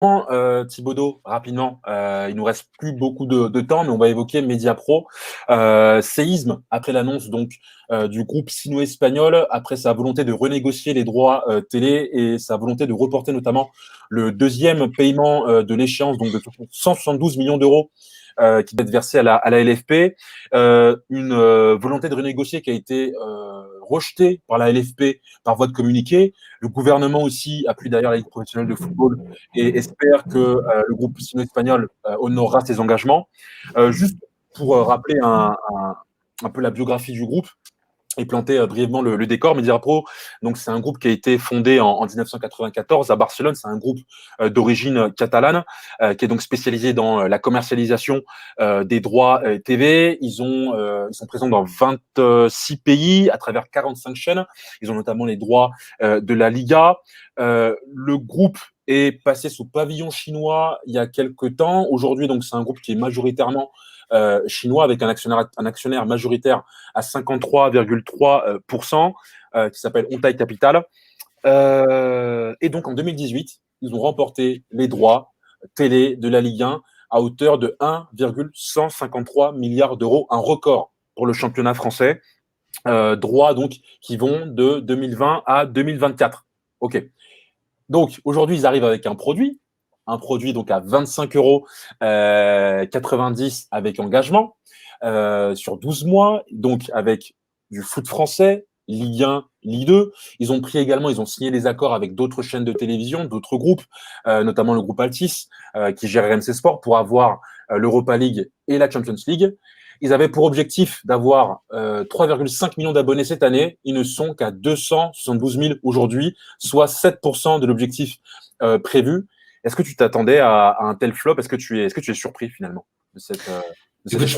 Thibaudot, rapidement, il nous reste plus beaucoup de temps, mais on va évoquer Mediapro. Séisme après l'annonce donc du groupe sino-espagnol, après sa volonté de renégocier les droits télé et sa volonté de reporter notamment le deuxième paiement de l'échéance, donc de 172 millions d'euros qui doit être versé à la LFP. Une volonté de renégocier qui a été rejetée par la LFP par voie de communiqué. Le gouvernement aussi appuie d'ailleurs la Ligue professionnelle de football et espère que le groupe sino-espagnol honorera ses engagements. Juste pour rappeler un peu la biographie du groupe et planter brièvement le décor, Mediapro, donc c'est un groupe qui a été fondé en 1994 à Barcelone. C'est un groupe d'origine catalane qui est donc spécialisé dans la commercialisation des droits TV. Ils sont présents dans 26 pays à travers 45 chaînes. Ils ont notamment les droits de la Liga. Le groupe est passé sous pavillon chinois il y a quelques temps. Aujourd'hui, donc, c'est un groupe qui est majoritairement chinois avec un actionnaire majoritaire à 53,3% qui s'appelle Ontai Capital. Et donc, en 2018, ils ont remporté les droits télé de la Ligue 1 à hauteur de 1,153 milliards d'euros, un record pour le championnat français. Droits donc qui vont de 2020 à 2024. OK. Donc, aujourd'hui, ils arrivent avec un produit donc à 25,90 € avec engagement sur 12 mois, donc avec du foot français, Ligue 1, Ligue 2. Ils ont signé des accords avec d'autres chaînes de télévision, d'autres groupes, notamment le groupe Altis, qui gère RMC Sport, pour avoir l'Europa League et la Champions League. Ils avaient pour objectif d'avoir 3,5 millions d'abonnés cette année. Ils ne sont qu'à 272 000 aujourd'hui, soit 7% de l'objectif prévu. Est-ce que tu t'attendais à un tel flop? Est-ce que tu es surpris finalement de cette Écoute,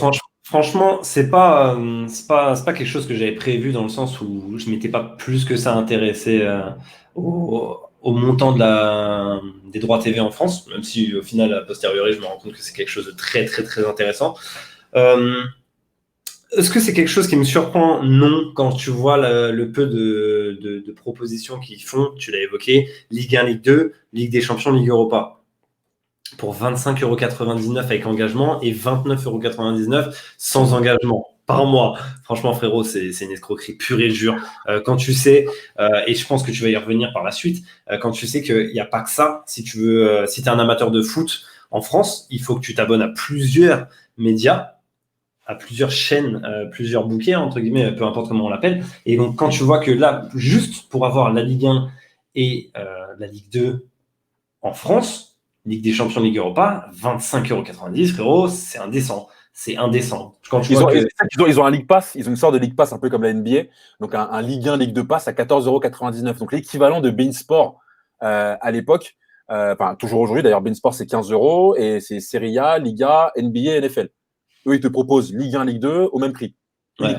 franchement, c'est pas quelque chose que j'avais prévu dans le sens où je m'étais pas plus que ça intéressé au montant des droits TV en France, même si au final, a posteriori, je me rends compte que c'est quelque chose de très, très, très intéressant. Est-ce que c'est quelque chose qui me surprend? Non, quand tu vois le peu de propositions qu'ils font, tu l'as évoqué, Ligue 1, Ligue 2, Ligue des Champions, Ligue Europa, pour 25,99 € avec engagement et 29,99 € sans engagement par mois. Franchement, frérot, c'est une escroquerie pure et dure. Quand tu sais, et je pense que tu vas y revenir par la suite, quand tu sais qu'il n'y a pas que ça, si tu veux, si tu es un amateur de foot en France, il faut que tu t'abonnes à plusieurs médias, à plusieurs chaînes, plusieurs bouquets, entre guillemets, peu importe comment on l'appelle. Et donc, quand tu vois que là, juste pour avoir la Ligue 1 et la Ligue 2 en France, Ligue des Champions, Ligue Europa, 25,90 €, frérot, c'est indécent. C'est indécent. Quand ils ont un League Pass, ils ont une sorte de League Pass un peu comme la NBA, donc un Ligue 1, Ligue 2 Pass à 14,99 €. Donc l'équivalent de beIN Sport à l'époque, toujours aujourd'hui d'ailleurs, beIN Sport c'est 15 € et c'est Serie A, Liga, NBA, NFL. Eux, ils te proposent Ligue 1, Ligue 2 au même prix. Ouais.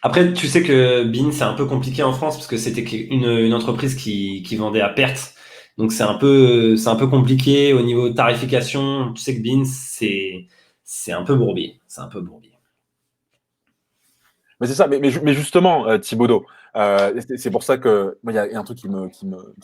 Après, tu sais que beIN, c'est un peu compliqué en France parce que c'était une entreprise qui vendait à perte. Donc, c'est un peu compliqué au niveau de tarification. Tu sais que beIN, c'est un peu bourbier. C'est un peu bourbier. Mais c'est ça, mais justement, Thibaudot, c'est pour ça que il y a un truc qui me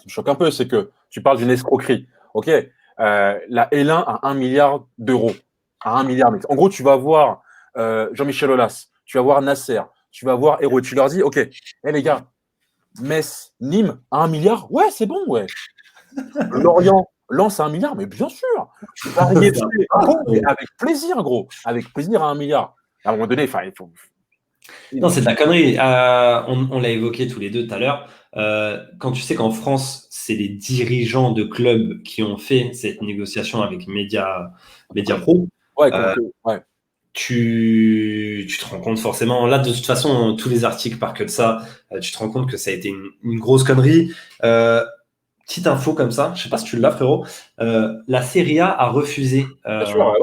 choque un peu, c'est que tu parles d'une escroquerie. OK, la L1 à 1 milliard d'euros. À 1 milliard. En gros, tu vas voir Jean-Michel Aulas, tu vas voir Nasser, tu vas voir Hérault, tu leur dis, OK, les gars, Metz, Nîmes, à 1 milliard, ouais, c'est bon, ouais. Lorient, Lens à 1 milliard, mais bien sûr. Paris FC, avec plaisir, gros. Avec plaisir à 1 milliard. À un moment donné, il faut. Non, c'est de la connerie. On l'a évoqué tous les deux tout à l'heure. Quand tu sais qu'en France, c'est les dirigeants de clubs qui ont fait cette négociation avec Mediapro, ouais. Tu te rends compte forcément. Là, de toute façon, tous les articles parlent que de ça. Tu te rends compte que ça a été une grosse connerie. Petite info comme ça, je sais pas si tu l'as, frérot. La Serie A refusé bien sûr.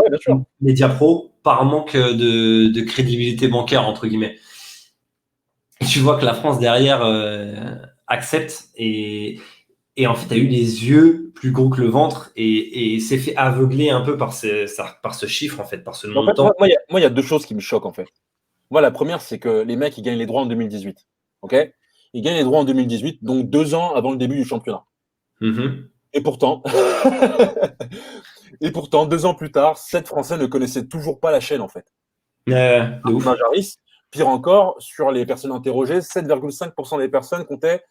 Mediapro par manque de crédibilité bancaire, entre guillemets. Et tu vois que la France derrière accepte et en fait, tu as eu les yeux plus gros que le ventre et s'est fait aveugler un peu par ce chiffre, en fait, par ce montant. En fait, moi, il y a deux choses qui me choquent, en fait. Moi, la première, c'est que les mecs, ils gagnent les droits en 2018. OK? Ils gagnent les droits en 2018, donc 2 ans avant le début du championnat. Mm-hmm. Et pourtant, et pourtant, 2 ans plus tard, 7 Français ne connaissaient toujours pas la chaîne, en fait. De ouf. Majaris, pire encore, sur les personnes interrogées, 7,5% des personnes comptaient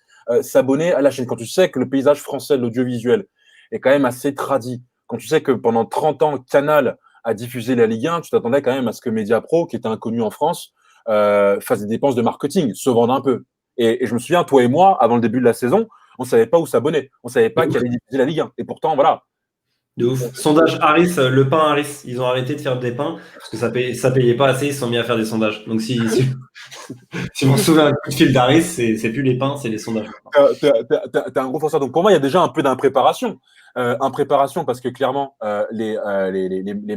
s'abonner à la chaîne. Quand tu sais que le paysage français de l'audiovisuel est quand même assez tradit, quand tu sais que pendant 30 ans, Canal a diffusé la Ligue 1, tu t'attendais quand même à ce que Mediapro, qui était inconnu en France, fasse des dépenses de marketing, se vende un peu. Et je me souviens, toi et moi, avant le début de la saison, on ne savait pas où s'abonner. On ne savait pas qui allait diffuser la Ligue 1. Et pourtant, voilà. De ouf. Sondage Harris, le pain Harris. Ils ont arrêté de faire des pains parce que ça payait pas assez. Ils se sont mis à faire des sondages. Donc, si vous recevez un coup de fil d'Harris, c'est plus les pains, c'est les sondages. T'es un gros forceur. Donc pour moi, il y a déjà un peu d'impréparation. Impréparation parce que clairement, les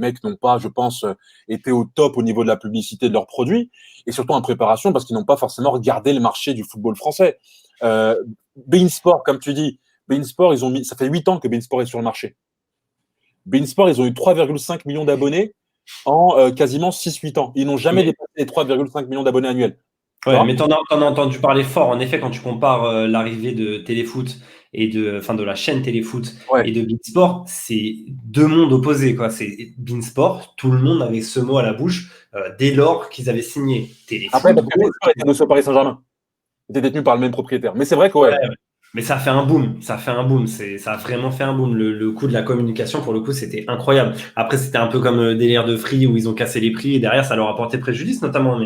mecs n'ont pas, je pense, été au top au niveau de la publicité de leurs produits. Et surtout impréparation parce qu'ils n'ont pas forcément regardé le marché du football français. Bein Sport, comme tu dis, Bein Sport, ça fait 8 ans que Bein Sport est sur le marché. Bein Sport, ils ont eu 3,5 millions d'abonnés en quasiment 6-8 ans. Ils n'ont jamais dépassé les 3,5 millions d'abonnés annuels. Ouais, mais t'en as entendu parler fort. En effet, quand tu compares l'arrivée de Téléfoot et de la chaîne Téléfoot Ouais. et de Beansport, c'est deux mondes opposés, quoi. C'est Beansport, tout le monde avait ce mot à la bouche dès lors qu'ils avaient signé Téléfoot. Après, parce que Beansport était dossier au Paris Saint-Germain. Il était détenu par le même propriétaire. Mais c'est vrai que ouais. Mais ça a fait un boom. Ça a vraiment fait un boom. Le coût de la communication, pour le coup, c'était incroyable. Après, c'était un peu comme délire de Free où ils ont cassé les prix et derrière, ça leur a porté préjudice, notamment.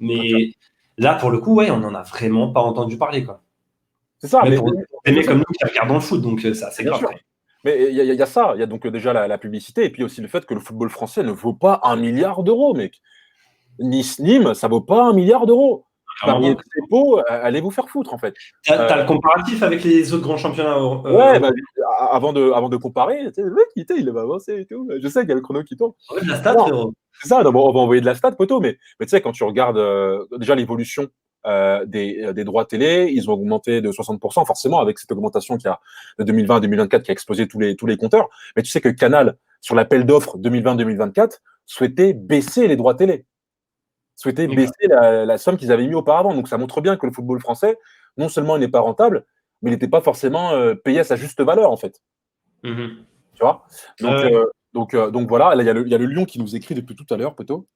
Mais là, pour le coup, ouais, on n'en a vraiment pas entendu parler, quoi. C'est ça. Mais pour des mecs comme nous qui regardent le foot, donc c'est assez grave. Mais il y a ça. Il y a donc déjà la publicité et puis aussi le fait que le football français ne vaut pas 1 milliard d'euros, mec. Nice-Nîmes, ça vaut pas 1 milliard d'euros. Pariez Trépo, allez vous faire foutre, en fait. T'as le comparatif avec les autres grands championnats. Ouais, avant de comparer, le mec, il va avancer et tout. Je sais qu'il y a le chrono qui tourne. De la stat, frérot. C'est ça, on va envoyer de la stat, poteau. Mais tu sais, quand tu regardes déjà l'évolution des droits télé, ils ont augmenté de 60%, forcément, avec cette augmentation qui a de 2020 à 2024 qui a explosé tous les compteurs. Mais tu sais que Canal, sur l'appel d'offres 2020-2024, souhaitait baisser les droits télé. Souhaitait baisser la somme qu'ils avaient mis auparavant. Donc ça montre bien que le football français, non seulement il n'est pas rentable, mais il n'était pas forcément payé à sa juste valeur, en fait. Tu vois. Donc voilà, là, il y a le Lion qui nous écrit depuis tout à l'heure, poteau.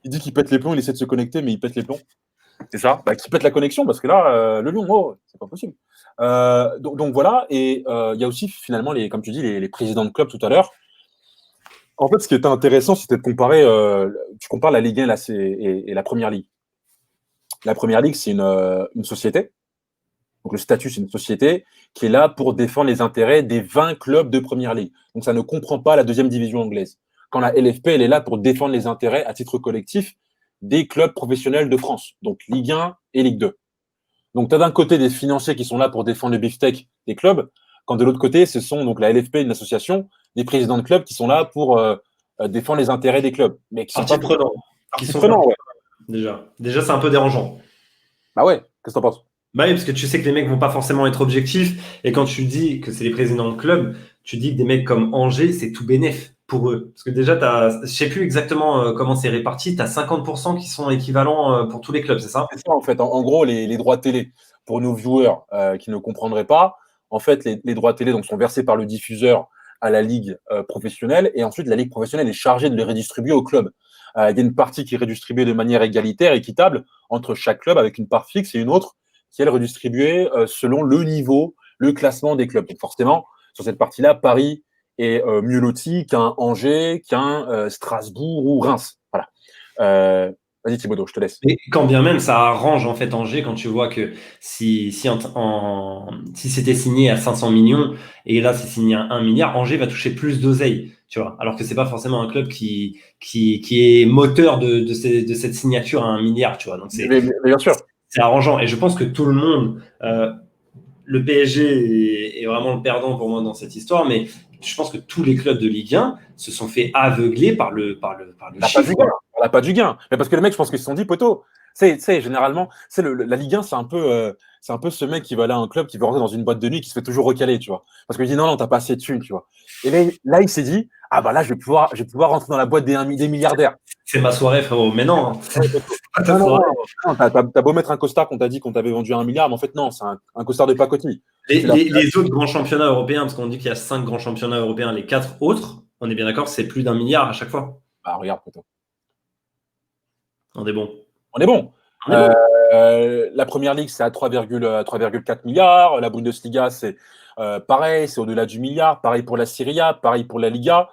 Il dit qu'il pète les plombs, il essaie de se connecter, mais il pète les plombs. C'est ça, qui pète la connexion, parce que là, le Lion, c'est pas possible. Donc voilà, et il y a aussi finalement, comme tu dis, les présidents de club tout à l'heure. En fait, ce qui était intéressant, c'était de comparer, tu compares la Ligue 1 et la Première Ligue. La Première Ligue, c'est une société. Donc le statut, c'est une société qui est là pour défendre les intérêts des 20 clubs de Première Ligue. Donc ça ne comprend pas la deuxième division anglaise. Quand la LFP, elle est là pour défendre les intérêts à titre collectif des clubs professionnels de France, donc Ligue 1 et Ligue 2. Donc tu as d'un côté des financiers qui sont là pour défendre le beefsteak des clubs, quand de l'autre côté, ce sont donc la LFP, une association, des présidents de clubs qui sont là pour défendre les intérêts des clubs. Mais qui sont pas prenants. Qui sont prenants, ouais. Déjà, c'est un peu dérangeant. Bah ouais, qu'est-ce que t'en penses? Bah oui, parce que tu sais que les mecs vont pas forcément être objectifs. Et quand tu dis que c'est les présidents de club, tu dis que des mecs comme Angers, c'est tout bénef pour eux. Parce que déjà, je sais plus exactement comment c'est réparti, tu as 50% qui sont équivalents pour tous les clubs, c'est ça? C'est ça, en fait. En gros, les droits télé, pour nos viewers qui ne comprendraient pas, en fait, les droits télé donc, sont versés par le diffuseur à la ligue professionnelle, et ensuite, la ligue professionnelle est chargée de les redistribuer au club. Il y a une partie qui est redistribuée de manière égalitaire, équitable, entre chaque club, avec une part fixe, et une autre qui est redistribuée selon le niveau, le classement des clubs. Donc forcément, sur cette partie-là, Paris est mieux loti qu'un Angers, qu'un Strasbourg ou Reims. Voilà. Vas-y Thibaudot, je te laisse. Et quand bien même, ça arrange en fait Angers quand tu vois que si c'était signé à 500 millions et là c'est signé à 1 milliard, Angers va toucher plus d'oseille, tu vois. Alors que c'est pas forcément un club qui est moteur de cette signature à 1 milliard, tu vois. Donc mais bien sûr. C'est arrangeant. Et je pense que tout le monde, le PSG est vraiment le perdant pour moi dans cette histoire, mais je pense que tous les clubs de Ligue 1 se sont fait aveugler par le chiffre. On n'a pas du gain. Mais parce que les mecs, je pense qu'ils se sont dit, poteau, généralement, la Ligue 1, c'est un peu ce mec qui va aller à un club, qui veut rentrer dans une boîte de nuit, qui se fait toujours recaler, tu vois. Parce qu'il dit, non, t'as pas assez de thunes, tu vois. Et là, il s'est dit, Ah bah là, je vais pouvoir rentrer dans la boîte des milliardaires. C'est ma soirée, frérot. Mais non, hein. Non, non, non, t'as beau mettre un costard qu'on t'a dit qu'on t'avait vendu à 1 milliard, mais en fait, non, c'est un costard de pacotille. Les autres grands championnats européens, parce qu'on dit qu'il y a 5 grands championnats européens, les 4 autres, on est bien d'accord, c'est plus d'1 milliard à chaque fois. Bah, regarde, plutôt. On est bon. On est bon. On est bon. La première ligue, c'est à 3,4 milliards. La Bundesliga, c'est pareil, c'est au-delà du milliard. Pareil pour la Serie A, pareil pour la Liga.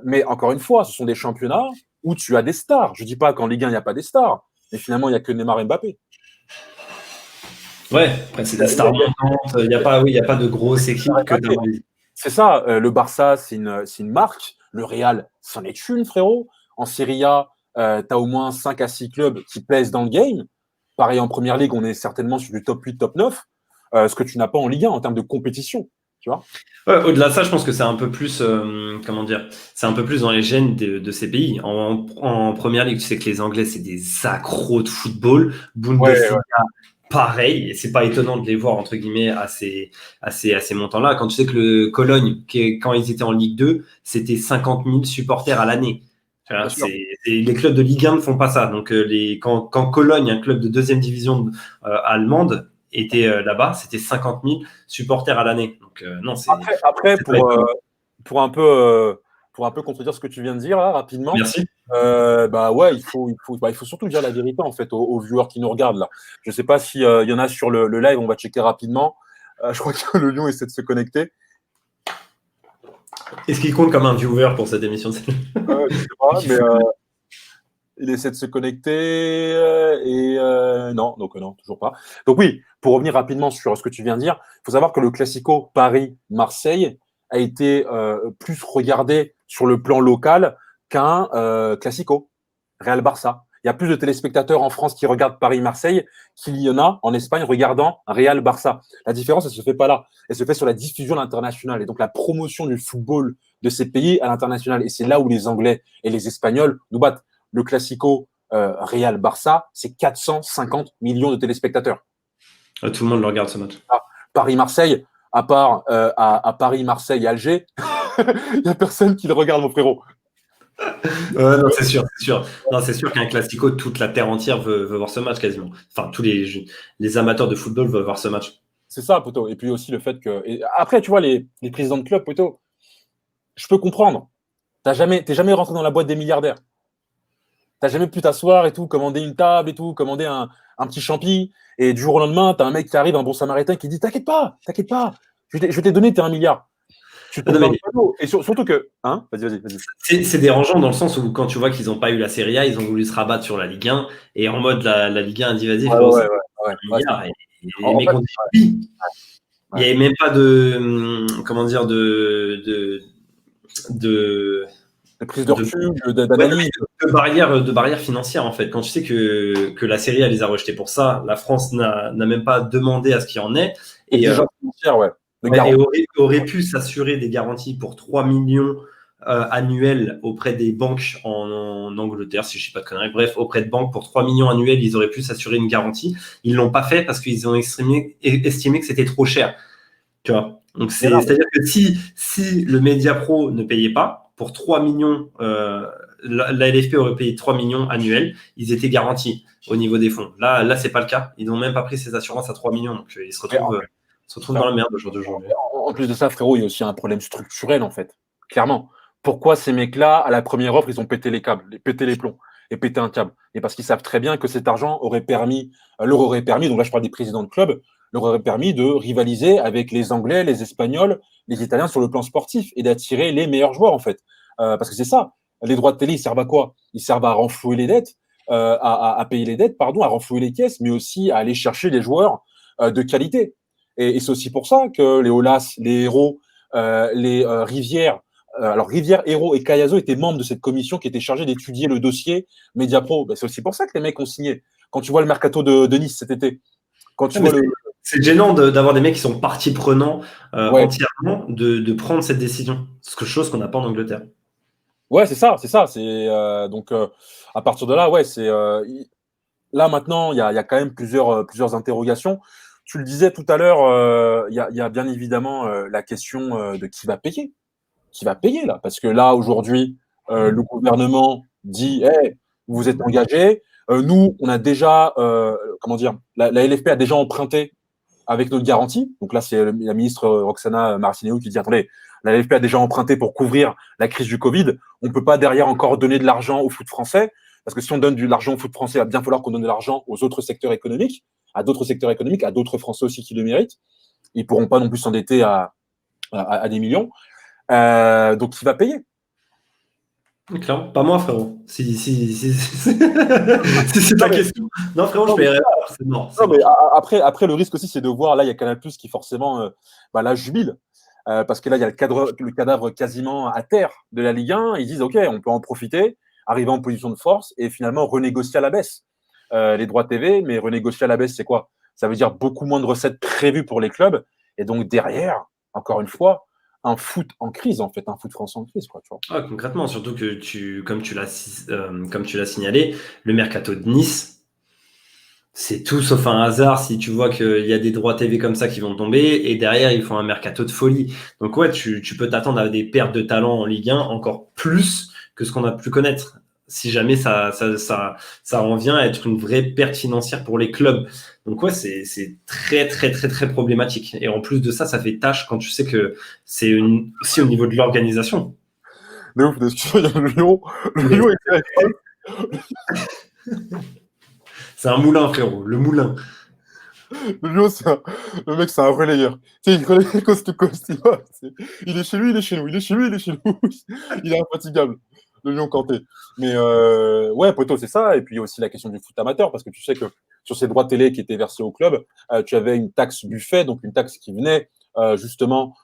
Mais encore une fois, ce sont des championnats où tu as des stars. Je ne dis pas qu'en Ligue 1, il n'y a pas des stars, mais finalement, il n'y a que Neymar et Mbappé. Ouais, après, c'est des stars montantes. Il n'y a pas de grosses équipes que tu as envie. C'est ça. Le Barça, c'est une marque. Le Real, c'en est une, frérot. En Serie A, tu as au moins 5 à 6 clubs qui pèsent dans le game. Pareil, en Première Ligue, on est certainement sur du top 8, top 9, ce que tu n'as pas en Ligue 1 en termes de compétition. Tu vois. Ouais, au-delà de ça, je pense que c'est un peu plus, comment dire, c'est un peu plus dans les gènes de ces pays. En Première Ligue, tu sais que les Anglais, c'est des accros de football. Bundesliga, Ouais. pareil. Et c'est pas étonnant de les voir, entre guillemets, à ces montants-là. Quand tu sais que le Cologne, quand ils étaient en Ligue 2, c'était 50 000 supporters à l'année. Les clubs de Ligue 1 ne font pas ça. Donc, quand Cologne, un club de deuxième division allemande, était là-bas, c'était 50 000 supporters à l'année. Donc, non, c'est. Après pour un peu contredire ce que tu viens de dire là, rapidement. Merci. Bah ouais, il faut surtout dire la vérité en fait aux viewers qui nous regardent là. Je sais pas s'il y en a sur le live, on va checker rapidement. Je crois que le lion essaie de se connecter. Est-ce qu'il compte comme un viewer pour cette émission? Je sais pas, mais il essaie de se connecter non, donc non, toujours pas. Donc oui, pour revenir rapidement sur ce que tu viens de dire, il faut savoir que le Classico Paris-Marseille a été plus regardé sur le plan local qu'un Classico Real-Barça. Il y a plus de téléspectateurs en France qui regardent Paris-Marseille qu'il y en a en Espagne regardant Real-Barça. La différence, elle se fait pas là. Elle se fait sur la diffusion à l'international et donc la promotion du football de ces pays à l'international. Et c'est là où les Anglais et les Espagnols nous battent. Le Classico Real-Barça, c'est 450 millions de téléspectateurs. Tout le monde le regarde ce match. Paris-Marseille, à part à Paris, Marseille et Alger, il n'y a personne qui le regarde, mon frérot. Non, c'est sûr. Non, c'est sûr qu'un classico, toute la terre entière veut voir ce match quasiment. Enfin, tous les amateurs de football veulent voir ce match. C'est ça, Poto. Et puis aussi le fait que. Après, tu vois, les présidents de club, Poto, je peux comprendre. T'es jamais rentré dans la boîte des milliardaires. T'as jamais pu t'asseoir et tout, commander une table et tout, commander un petit champi. Et du jour au lendemain, t'as un mec qui arrive, un bon samaritain, qui dit t'inquiète pas, je t'ai donné tes 1 milliard. Tu tombes dans le panneau. Et surtout que. Hein, vas-y. C'est dérangeant dans le sens où quand tu vois qu'ils n'ont pas eu la Serie A, ils ont voulu se rabattre sur la Ligue 1 et en mode la Ligue 1 a dit vas-y, ouais, milliard. Et les mecs ont dit oui. Il n'y avait même pas de. Comment dire, de prise de recul, d'analyse. De barrière financière, en fait. Quand tu sais que la Serie A les a rejetés pour ça, la France n'a même pas demandé à ce qu'il y en ait. Et aurait pu s'assurer des garanties pour 3 millions annuels auprès des banques en Angleterre, si je ne sais pas de conneries. Bref, auprès de banques pour 3 millions annuels, ils auraient pu s'assurer une garantie. Ils ne l'ont pas fait parce qu'ils ont estimé que c'était trop cher. Tu vois. Donc, c'est-à-dire que si le Mediapro ne payait pas, pour 3 millions, la LFP aurait payé 3 millions annuels, ils étaient garantis au niveau des fonds. Là c'est pas le cas. Ils n'ont même pas pris ces assurances à 3 millions. Donc, ils se retrouvent dans la merde aujourd'hui. En plus de ça, frérot, il y a aussi un problème structurel, en fait. Clairement. Pourquoi ces mecs-là, à la première offre, ils ont pété les câbles, pété les plombs et pété un câble? Et parce qu'ils savent très bien que cet argent leur aurait permis, donc là je parle des présidents de club, leur aurait permis de rivaliser avec les Anglais, les Espagnols, les Italiens sur le plan sportif et d'attirer les meilleurs joueurs, en fait. Parce que c'est ça. Les droits de télé, ils servent à quoi? Ils servent à renflouer les dettes, à payer les dettes, pardon, à renflouer les caisses, mais aussi à aller chercher des joueurs de qualité. Et c'est aussi pour ça que les Aulas, les Héros, les Rivière, alors Rivière, Héros et Cayazo étaient membres de cette commission qui était chargée d'étudier le dossier Mediapro. Ben, c'est aussi pour ça que les mecs ont signé. Quand tu vois le mercato de Nice cet été, c'est gênant d'avoir des mecs qui sont partie prenant entièrement de prendre cette décision. C'est quelque chose qu'on n'a pas en Angleterre. Ouais, c'est ça. Donc à partir de là, ouais, c'est là maintenant, il y a quand même plusieurs interrogations. Tu le disais tout à l'heure, il y a bien évidemment la question de qui va payer. qui va payer là. Parce que là, aujourd'hui, le gouvernement dit hey, vous êtes engagés. Nous, on a déjà, comment dire, la LFP a déjà emprunté avec notre garantie. Donc là, c'est la ministre Roxana Martineau qui dit attendez, la LFP a déjà emprunté pour couvrir la crise du Covid. On ne peut pas derrière encore donner de l'argent au foot français. Parce que si on donne de l'argent au foot français, il va bien falloir qu'on donne de l'argent aux autres secteurs économiques, à d'autres secteurs économiques, à d'autres Français aussi qui le méritent. Ils ne pourront pas non plus s'endetter à des millions. Donc, qui va payer? Clairement, pas moi, frérot. Si c'est ta question. Non, frérot, je paierai pas. C'est mort. Non, mais après, le risque aussi, c'est de voir, là, il y a Canal+ qui forcément, là, jubile. Parce que là, il y a le cadavre quasiment à terre de la Ligue 1. Ils disent, OK, on peut en profiter, arriver en position de force et finalement renégocier à la baisse les droits TV. Mais renégocier à la baisse, c'est quoi? Ça veut dire beaucoup moins de recettes prévues pour les clubs. Et donc, derrière, encore une fois, un foot en crise, en fait, un foot français en crise, quoi, tu vois. Ah, concrètement, surtout que comme tu l'as signalé, le mercato de Nice, c'est tout sauf un hasard si tu vois qu'il y a des droits TV comme ça qui vont tomber et derrière ils font un mercato de folie. Donc ouais, tu peux t'attendre à des pertes de talent en Ligue 1 encore plus que ce qu'on a pu connaître. Si jamais ça en vient à être une vraie perte financière pour les clubs. Donc ouais, c'est très très très très problématique. Et en plus de ça, ça fait tâche quand tu sais que c'est aussi au niveau de l'organisation. De ouf, il y a le Lyon. Le Lyon C'est un moulin, frérot, le moulin. Le Lyon, le mec, c'est un relayeur. Tu sais, il relaye coast to coast. Il est chez lui, il est chez nous. Il est chez lui, il est chez nous. Il est infatigable, le Lyon Kanté. Mais ouais, poto, c'est ça. Et puis il y a aussi la question du foot amateur, parce que tu sais que sur ces droits télé qui étaient versés au club, tu avais une taxe buffet, donc une taxe qui venait justement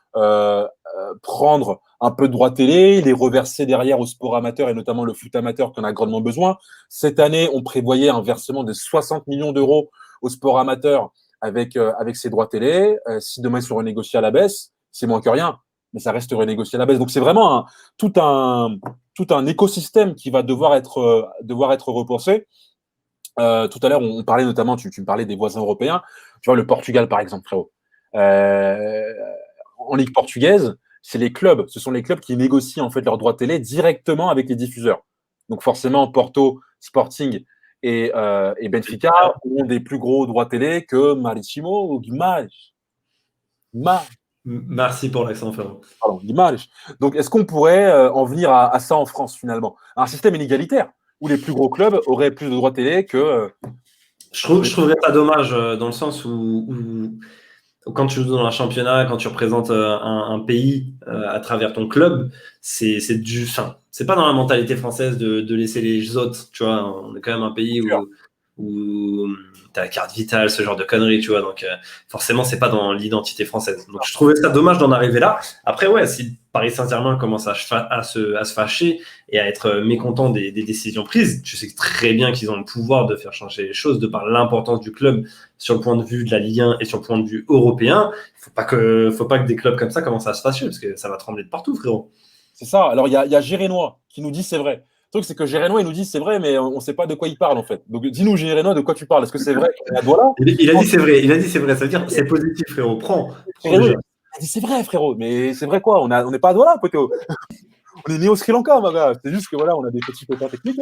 prendre un peu de droits télé, les reverser derrière au sport amateur et notamment le foot amateur qui en a grandement besoin. Cette année, on prévoyait un versement de 60 millions d'euros au sport amateur avec ces droits télé. Si demain ils sont renégociés à la baisse, c'est moins que rien, mais ça reste renégocié à la baisse. Donc c'est vraiment tout un écosystème qui va devoir être repensé. Tout à l'heure, on parlait notamment, tu me parlais des voisins européens. Tu vois, le Portugal, par exemple, frérot. En Ligue portugaise, ce sont les clubs qui négocient en fait leurs droits télé directement avec les diffuseurs. Donc forcément, Porto, Sporting et Benfica ont des plus gros droits télé que Marítimo ou Guimarães. Merci pour l'accent, frérot. Pardon, Guimarães. Donc, est-ce qu'on pourrait en venir à ça en France, finalement? Un système inégalitaire, où les plus gros clubs auraient plus de droits télé que... Je trouverais ça dommage dans le sens où quand tu joues dans un championnat, quand tu représentes un pays à travers ton club, c'est du fin. C'est pas dans la mentalité française de laisser les autres, tu vois. On est quand même un pays où tu as la carte vitale, ce genre de conneries, tu vois. Donc, forcément, c'est pas dans l'identité française. Donc, je trouvais ça dommage d'en arriver là. Après, ouais, si Paris Saint-Germain commence à se fâcher et à être mécontent des décisions prises, tu sais très bien qu'ils ont le pouvoir de faire changer les choses de par l'importance du club sur le point de vue de la Ligue 1 et sur le point de vue européen. Faut pas que des clubs comme ça commencent à se fâcher parce que ça va trembler de partout, frérot. C'est ça. Alors, il y a Gérénois qui nous dit c'est vrai. Le truc, c'est que Gérénois, il nous dit c'est vrai, mais on ne sait pas de quoi il parle, en fait. Donc, dis-nous, Gérénois, de quoi tu parles? Est-ce que c'est vrai qu'on est à Douala? Il a dit c'est vrai. Il a dit c'est vrai. Ça veut dire c'est positif, frérot. Prends. Il a dit c'est vrai, frérot. Mais c'est vrai quoi? On n'est pas à Douala, poteau. On est né au Sri Lanka, ma gars. C'est juste que voilà, on a des petits pépins techniques.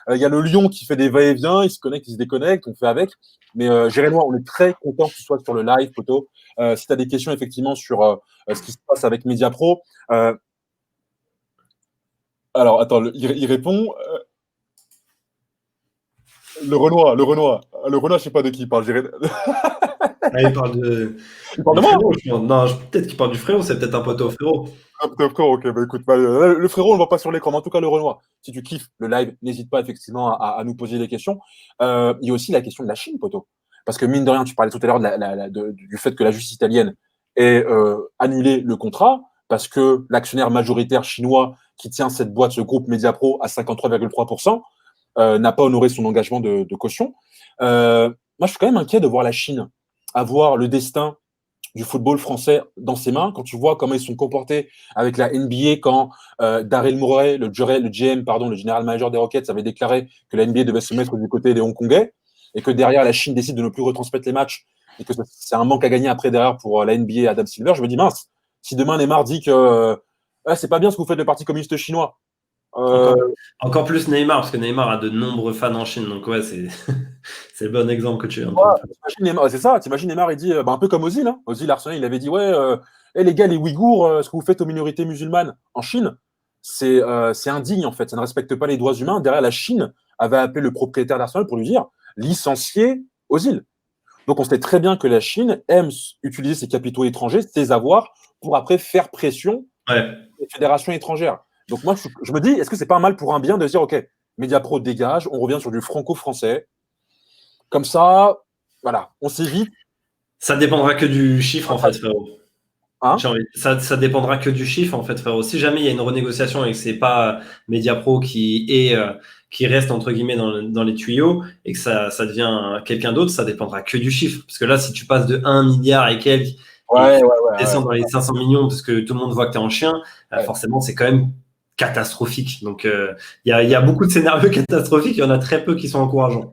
Il y a le Lyon qui fait des va-et-vient, il se connecte, il se déconnecte, on fait avec. Mais Gérénois, on est très content que tu sois sur le live, poteau. Si tu as des questions effectivement sur ce qui se passe avec Mediapro, alors attends, il répond. Le Renoir, je sais pas de qui il parle. Il parle de. Il parle de moi. Frérot, non, peut-être qu'il parle du frérot, c'est peut-être un poteau frérot. Ah, frérot, ok, bah écoute, le frérot, on le voit pas sur l'écran, mais en tout cas, le Renoir. Si tu kiffes le live, n'hésite pas effectivement à nous poser des questions. Il y a aussi la question de la Chine, poteau. Parce que mine de rien, tu parlais tout à l'heure du fait que la justice italienne ait annulé le contrat, parce que l'actionnaire majoritaire chinois qui tient cette boîte, ce groupe Mediapro, à 53,3%, n'a pas honoré son engagement de caution. Moi, je suis quand même inquiet de voir la Chine avoir le destin du football français dans ses mains. Quand tu vois comment ils sont comportés avec la NBA, quand Daryl Morey, le GM, le général manager des Rockets, avait déclaré que la NBA devait se mettre du côté des Hongkongais et que derrière, la Chine décide de ne plus retransmettre les matchs et que c'est un manque à gagner après derrière pour la NBA et Adam Silver, je me dis mince, si demain Neymar dit que ah, c'est pas bien ce que vous faites le Parti communiste chinois. Encore, encore plus Neymar, parce que Neymar a de nombreux fans en Chine. Donc, ouais, c'est c'est le bon exemple que tu as un peu. T'imagines Neymar, c'est ça, t'imagines Neymar, il dit, bah, un peu comme Ozil, hein. Ozil Arsenal, il avait dit, ouais, les gars, les Ouïghours, ce que vous faites aux minorités musulmanes en Chine, c'est indigne en fait, ça ne respecte pas les droits humains. Derrière, la Chine avait appelé le propriétaire d'Arsenal pour lui dire, licencier Ozil. Donc on sait très bien que la Chine aime utiliser ses capitaux étrangers, ses avoirs, pour après faire pression Ouais. aux fédérations étrangères. Donc moi, je me dis, est-ce que c'est pas un mal pour un bien de se dire, OK, Mediapro dégage, on revient sur du franco-français. Comme ça, voilà, on s'évite. Ça dépendra que du chiffre, en fait, frérot. Hein, Ça dépendra que du chiffre, en fait, frérot. Si jamais il y a une renégociation et que c'est pas Mediapro qui reste, entre guillemets, dans les tuyaux et que ça devient quelqu'un d'autre, ça dépendra que du chiffre. Parce que là, si tu passes de 1 milliard et quelques et que ouais, tu ouais, ouais, descends ouais, dans les 500 millions parce que tout le monde voit que tu es en chien, ouais. forcément, c'est quand même catastrophique. Donc, il y a beaucoup de scénarios catastrophiques, il y en a très peu qui sont encourageants.